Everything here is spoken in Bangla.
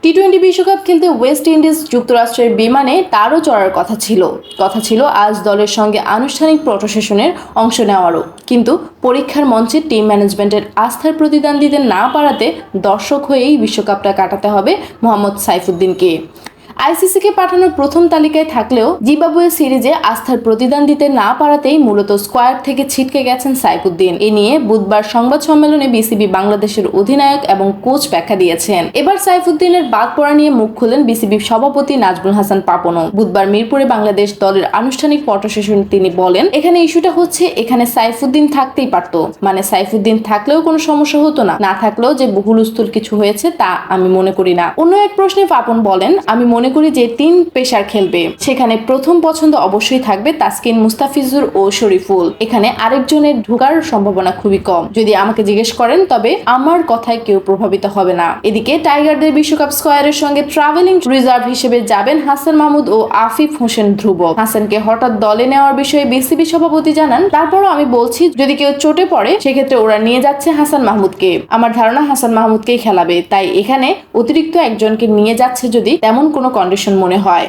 টি-20 বিশ্বকাপ খেলতে ওয়েস্ট ইন্ডিজ যুক্তরাষ্ট্রের বিমানে তারও চড়ার কথা ছিল আজ দলের সঙ্গে আনুষ্ঠানিক ফটো সেশনের অংশ নেওয়ারও। কিন্তু পরীক্ষার মঞ্চে টিম ম্যানেজমেন্টের আস্থার প্রতিদান দিতে না পারাতে দর্শক হয়েই বিশ্বকাপটা কাটাতে হবে মোহাম্মদ সাইফুদ্দিনকে। আইসিসিকে পাঠানোর প্রথম তালিকায় থাকলেও জিম্বাবুয়ে সিরিজে আস্থার প্রতিদান দিতে না পারাতেই মূলত স্কোয়াড থেকে ছিটকে গেছেন সাইফুদ্দিন। এ নিয়ে বুধবার সংবাদ সম্মেলনে বিসিবি বাংলাদেশের অধিনায়ক এবং কোচ ব্যাখ্যা দিয়েছেন। এবার সাইফুদ্দিনের বাদ পড়া নিয়ে মুখ খুললেন বিসিবি সভাপতি নাজমুল হাসান পাপনও। বুধবার মিরপুরে বাংলাদেশ দলের আনুষ্ঠানিক ফটো সেশনে তিনি বলেন, এখানে ইস্যুটা হচ্ছে এখানে সাইফুদ্দিন থাকতেই পারতো, মানে সাইফুদ্দিন থাকলেও কোনো সমস্যা হতো না, না থাকলেও যে বহুলস্থুল কিছু হয়েছে তা আমি মনে করি না। অন্য এক প্রশ্নে পাপন বলেন, আমি মনে করি যে 3 পেসার খেলবে, সেখানে প্রথম পছন্দ অবশ্যই থাকবে তাসকিন, মুস্তাফিজুর ও শরীফুল। এখানে আরেকজনের ঢোকার সম্ভাবনা খুবই কম। যদি আমাকে জিজ্ঞেস করেন তবে আমার কথায় কেউ প্রভাবিত হবে না। এদিকে টাইগারদের বিশ্বকাপ স্কোয়াডের সঙ্গে ট্রাভেলিং রিজার্ভ হিসেবে যাবেন হাসান মাহমুদ ও আফিফ হোসেন ধ্রুব। হাসানকে হঠাৎ দলে নেওয়ার বিষয়ে বিসিবি সভাপতি জানান, তারপরও আমি বলছি যদি কেউ চোটে পড়ে সেক্ষেত্রে ওরা নিয়ে যাচ্ছে হাসান মাহমুদকে। আমার ধারণা হাসান মাহমুদকেই খেলাবে, তাই এখানে অতিরিক্ত একজনকে নিয়ে যাচ্ছে যদি তেমন কোনো কন্ডিশন মনে হয়।